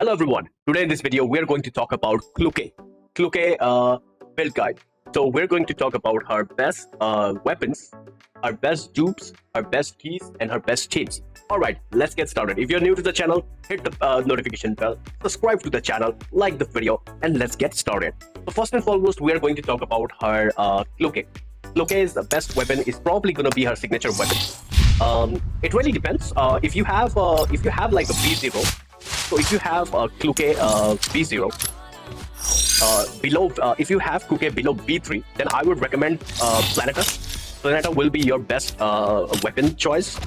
Hello everyone. Today in this video we are going to talk about Klukai build guide. So we're going to talk about her best weapons, her best dupes, her best keys, and her best chains. Alright, let's get started. If you're new to the channel, hit the notification bell, subscribe to the channel, like the video, and let's get started. So first and foremost, we are going to talk about her Klukai. Klukai's best weapon is probably going to be her signature weapon. It really depends. If you have like a B0, so if you have Klukai B0 below, if you have Klukai below B3, then I would recommend Planeta. Planeta will be your best weapon choice.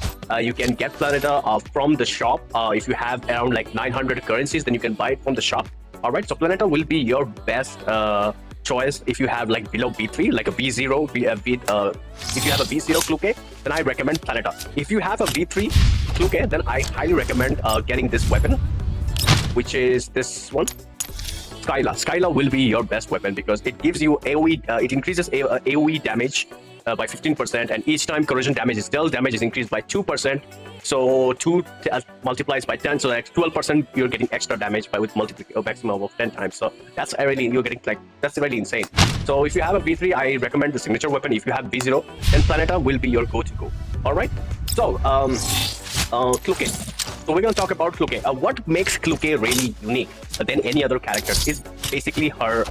You can get Planeta from the shop. If you have around like 900 currencies, then you can buy it from the shop. All right, so Planeta will be your best choice if you have like below B3, like a B0. If you have a B0 Klukai, then I recommend Planeta. If you have a B3 Klukai, then I highly recommend getting this weapon, which is this one. Skyla will be your best weapon because it gives you AoE, it increases AoE damage by 15%, and each time corrosion damage is dealt, damage is increased by 2%. So 2 multiplies by 10, so that's 12% you're getting extra damage by with maximum of 10 times. So that's really, you're getting like, that's really insane. So if you have a B3, I recommend the signature weapon. If you have B0, then Planeta will be your go-to-go. All right. So Klukai. So we're going to talk about Klukai. What makes Klukai really unique than any other character is basically her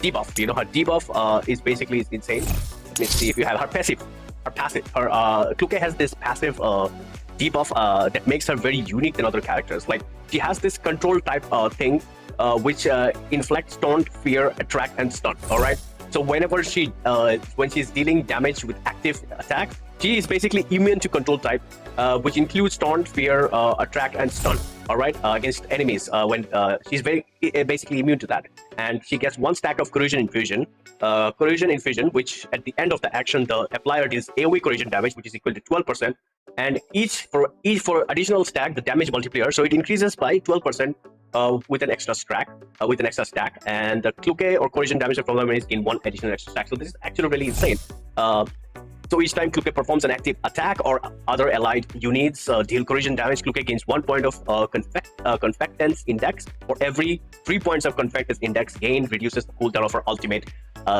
debuff. You know, her debuff is basically insane. Let me see if you have her passive. Her Klukai has this passive debuff that makes her very unique than other characters. Like, she has this control type thing which inflicts taunt, fear, attract, and stun. All right. So whenever when she's dealing damage with active attack, she is basically immune to control type, which includes taunt, fear, attract, and stun. All right, against enemies. When she's basically immune to that, and she gets 1 stack of corrosion infusion. Which at the end of the action, the applier deals AoE corrosion damage, which is equal to 12%, and for additional stack, the damage multiplier. So it increases by 12%. With an extra stack, and the Klukai or corrosion damage from the enemies gain 1 additional extra stack. So this is actually really insane. So each time Klukai performs an active attack or other allied units deal corrosion damage, Klukai gains 1 point of confectance index. For every 3 points of confectance index gain, reduces the cooldown of her ultimate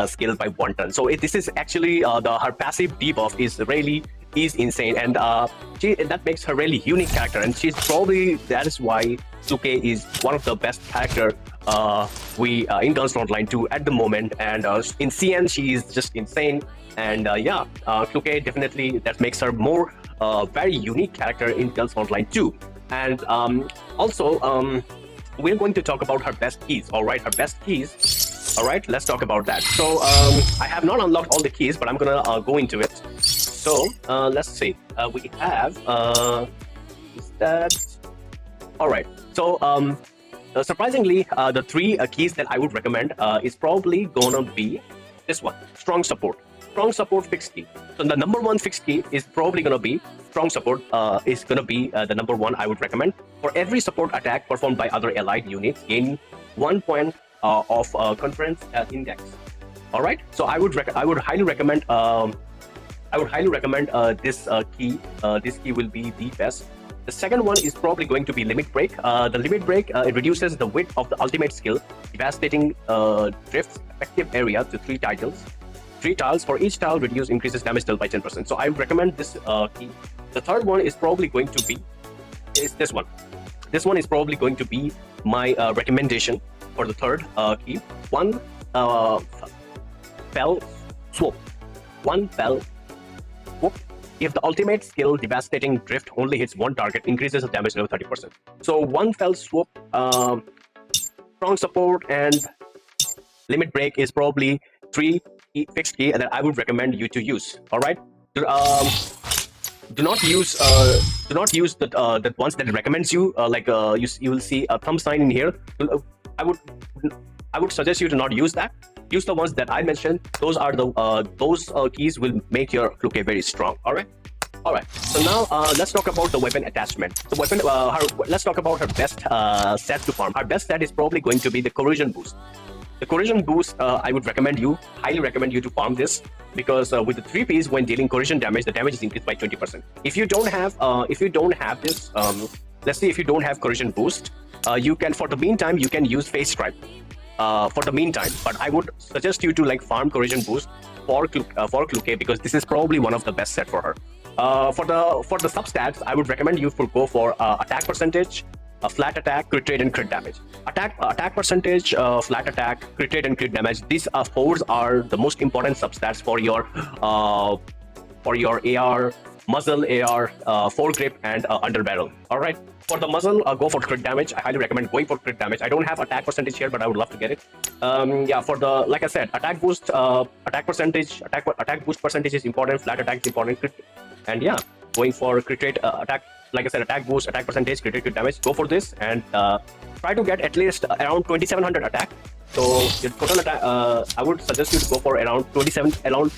skill by 1 turn. So this is actually her passive debuff is insane, and that makes her really unique character, and that is why Klukai is one of the best character in Girls Frontline 2 at the moment, and in CN she is just insane. And Klukai definitely, that makes her more very unique character in Girls Frontline 2. And also we're going to talk about her best keys. All right, her best keys. All right, let's talk about that. So I have not unlocked all the keys, but I'm gonna go into it. So let's see. We have is that all right? So surprisingly, the 3 keys that I would recommend is probably gonna be this one: strong support. Strong support fixed key. So the number 1 fixed key is probably gonna be strong support. Is gonna be the number 1 I would recommend. For every support attack performed by other allied units, gain 1 point of conference index. All right. So I would highly recommend. This key. This key will be the best. The second one is probably going to be limit break. The limit break it reduces the width of the ultimate skill, devastating drifts effective area to 3 tiles. 3 tiles. For each tile, increases damage dealt by 10%. So I would recommend this key. The third one is probably going to be this one. This one is probably going to be my recommendation for the third key. 1 fell swoop. 1 fell swoop. If the ultimate skill devastating drift only hits 1 target, increases the damage level 30%. So 1 fell swoop, strong support, and limit break is probably 3 fixed key, and that I would recommend you to use. All right. Do not use the ones that it recommends you. You will see a thumb sign in here. I would suggest you to not use that. Use the ones that I mentioned. Those are those keys will make your Klukai very strong. All right. So now let's talk about the weapon attachment. The weapon. Let's talk about her best set to farm. Her best set is probably going to be the corrosion boost. The corrosion boost, I would highly recommend you to farm this, because with the 3 Ps, when dealing corrosion damage, the damage is increased by 20%. If you don't have this, let's say if you don't have corrosion boost, you can, for the meantime, you can use face stripe. For the meantime, but I would suggest you to like farm corrosion boost for Klukai, because this is probably one of the best set for her. For the substats, I would recommend you to go for attack percentage, flat attack, crit rate, and crit damage. Attack percentage, flat attack, crit rate, and crit damage. These fours are the most important substats for your AR, muzzle, AR, foregrip, and underbarrel. All right. For the muzzle, go for crit damage. I highly recommend going for crit damage. I don't have attack percentage here, but I would love to get it. Yeah, for the, like I said, attack boost, attack percentage, attack boost percentage is important. Flat attack is important. Crit, and yeah, going for crit rate, attack, like I said, attack boost, attack percentage, crit rate, crit damage. Go for this and try to get at least around 2700 attack. So your total attack, I would suggest you to go for around 27, around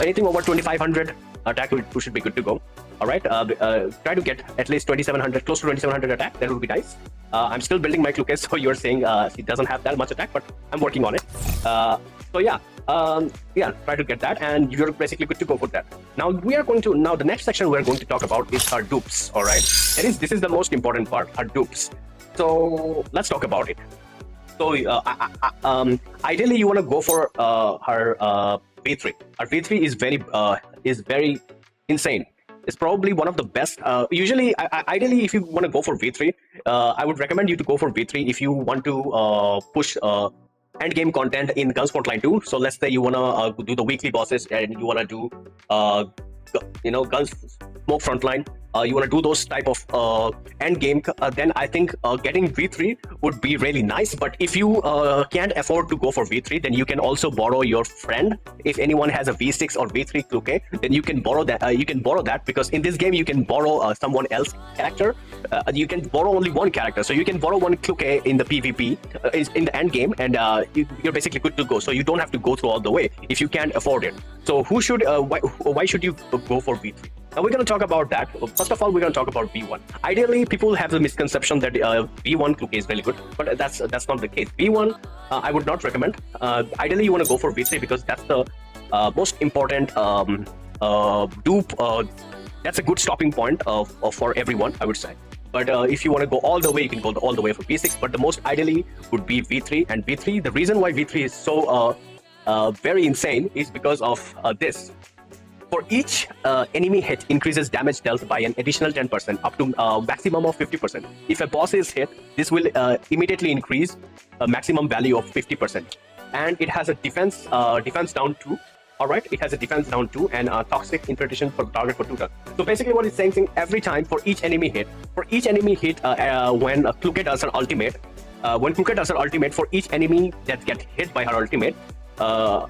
anything over 2500 attack should be good to go. All right, try to get at least 2700, close to 2700 attack. That would be nice. I'm still building my Klukai, so you're saying she doesn't have that much attack, but I'm working on it. So yeah, try to get that, and you're basically good to go for that. Now we are going to, now the next section we're going to talk about is her dupes. All right, this is the most important part, her dupes. So let's talk about it. So ideally, you want to go for her V3. Her V3 is very insane. It's probably one of the best. Usually, ideally, if you want to go for V3, I would recommend you to go for V3 if you want to push end game content in Girls Frontline 2. So let's say you want to do the weekly bosses and you want to do, Girls Smoke Frontline. You want to do those type of end game, then I think getting V3 would be really nice. But if you can't afford to go for V3, then you can also borrow your friend. If anyone has a V6 or V3 Klukai, then you can borrow that. Because in this game you can borrow someone else's character. You can borrow only one character, so you can borrow one Klukai in the PvP, in the end game, and you're basically good to go. So you don't have to go through all the way if you can't afford it. So why should you go for V3? Now we're going to talk about that. First of all, we're going to talk about V1. Ideally, people have the misconception that V1 Klukai is really good, but that's not the case. V1, I would not recommend. Ideally, you want to go for V3 because that's the most important dupe. That's a good stopping point for everyone, I would say. But if you want to go all the way, you can go all the way for V6. But the most ideally would be V3. And V3, the reason why V3 is so very insane is because of this. For each enemy hit increases damage dealt by an additional 10% up to maximum of 50%. If a boss is hit, this will immediately increase a maximum value of 50%. And it has a defense down 2. All right, it has a defense down 2 and toxic infiltration for the target for 2 turns. So basically what it's saying, every time for each enemy hit, when Klukai does her ultimate, for each enemy that gets hit by her ultimate, her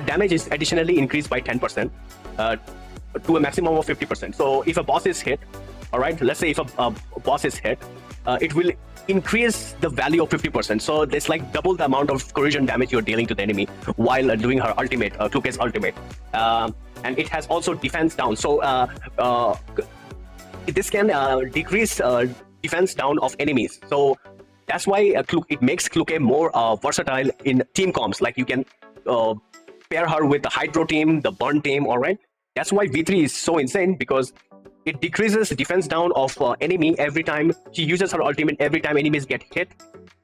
damage is additionally increased by 10% to a maximum of 50%. So if a boss is hit, all right, let's say if a boss is hit, it will increase the value of 50%. So it's like double the amount of corrosion damage you're dealing to the enemy while doing her ultimate, Klukai's ultimate. And it has also defense down. So this can decrease defense down of enemies. So that's why it makes Klukai more versatile in team comps. Like you can pair her with the Hydro team, the Burn team, all right? That's why V3 is so insane, because it decreases defense down of enemy every time she uses her ultimate. Every time enemies get hit,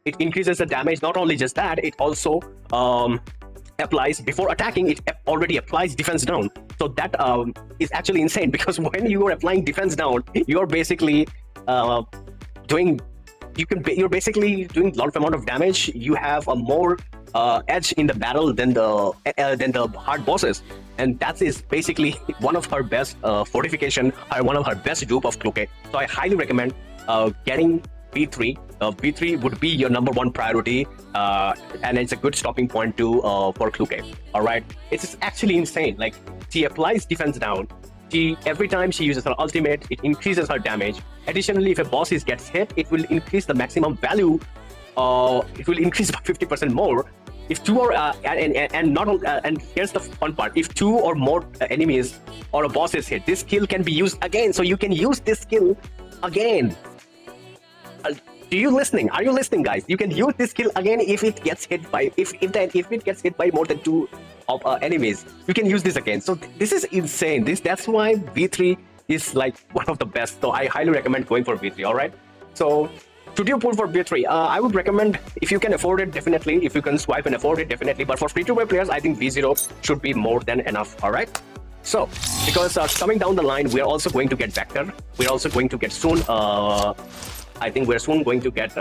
it increases the damage. Not only just that, it also applies, before attacking, it already applies defense down. So that is actually insane, because when you are applying defense down, you're basically you're basically doing a lot of amount of damage. You have a more edge in the battle than the hard bosses, and that is basically one of her best fortification, or one of her best dupe of Klukai. So I highly recommend getting V3. V3 would be your #1 priority, and it's a good stopping point too for Klukai. All right, it's actually insane. Like, she applies defense down. Every time she uses her ultimate, it increases her damage. Additionally, if a boss gets hit, it will increase the maximum value. It will increase by 50% more. If two or and here's the fun part: if 2 or more enemies or a boss is hit, this skill can be used again. So you can use this skill again. Are you listening? Are you listening, guys? You can use this skill again if it gets hit by if it gets hit by more than 2 of enemies. You can use this again. So this is insane. That's why V3 is like one of the best. So I highly recommend going for V3. All right. So should you pull for V3? I would recommend, if you can afford it, definitely. If you can swipe and afford it, definitely. But for free-to-play players, I think V0 should be more than enough. All right. So because coming down the line, we're also going to get Vector. We're also going to get soon. I think we're soon going to get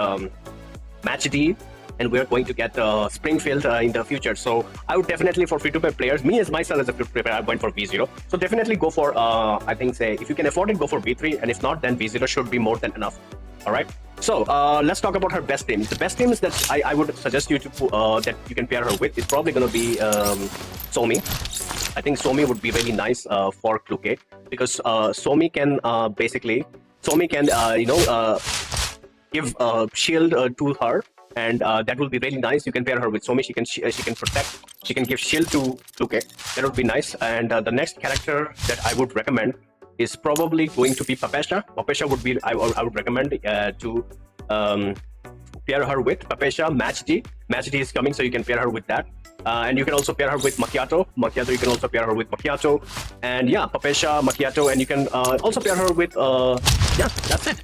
Match D, and we're going to get Springfield in the future. So I would definitely, for free-to-play players, me as myself as a free-to-play player, I'm going for V0. So definitely go for, I think, say, if you can afford it, go for V3, and if not, then V0 should be more than enough. All right. So let's talk about her best teams. The best teams that I would suggest you to that you can pair her with is probably going to be Somi. I think Somi would be really nice for Klukai, because Somi can give shield to her, and that will be really nice. You can pair her with Somi. She can protect. She can give shield to Klukai. That would be nice. And the next character that I would recommend is probably going to be Papesha. Papesha would be I would recommend to pair her with Papesha. Match D. Match D is coming, so you can pair her with that. And you can also pair her with Macchiato. Macchiato, you can also pair her with Macchiato. And yeah, Papesha, Macchiato, and you can also pair her with yeah, that's it.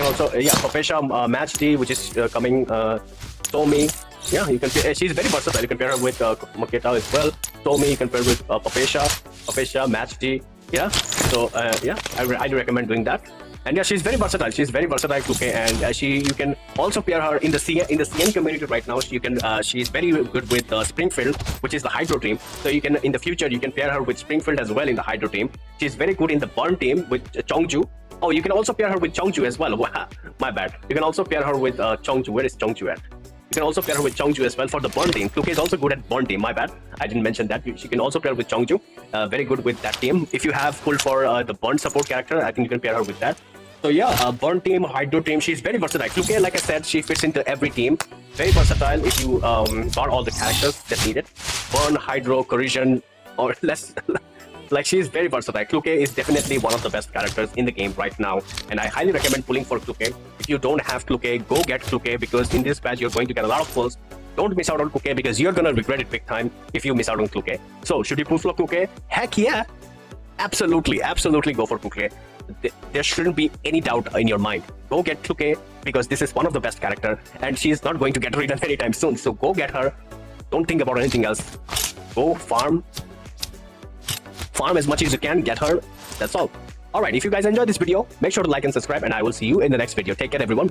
Also, yeah, Papesha, Match D, which is coming, Somi. Yeah, you can. She's very versatile. You can pair her with Macchiato as well. Somi, you can pair with Papesha, Match D. Yeah. So yeah, I do recommend doing that. And yeah, she's very versatile. She's very versatile, Klukai, and you can also pair her in the CN community right now. She's very good with Springfield, which is the Hydro team. So you can, in the future, you can pair her with Springfield as well in the Hydro team. She's very good in the Burn team with Chongju. Oh, you can also pair her with Chongju as well. Wow, my bad. You can also pair her with Chongju. Where is Chongju at? You can also pair her with Chongju as well for the Burn team. Klukai is also good at Burn team. My bad. I didn't mention that. She can also pair with Chongju. Very good with that team. If you have pulled for the Burn support character, I think you can pair her with that. So yeah, Burn team, Hydro team. She's very versatile. Klukai, like I said, she fits into every team. Very versatile if you got all the characters that needed. Burn, Hydro, Corrosion, or less. Like, she's very versatile. Klukai is definitely one of the best characters in the game right now, and I highly recommend pulling for Klukai. If you don't have Klukai, go get Klukai, because in this patch you're going to get a lot of pulls. Don't miss out on Klukai, because you're gonna regret it big time if you miss out on Klukai. So should you pull for Klukai? Heck yeah! Absolutely go for Klukai. There shouldn't be any doubt in your mind. Go get Klukai, because this is one of the best characters, and she's not going to get rid of anytime soon. So go get her. Don't think about anything else. Go farm as much as you can, get her. That's all. Alright, if you guys enjoyed this video, make sure to like and subscribe, and I will see you in the next video. Take care, everyone. Bye.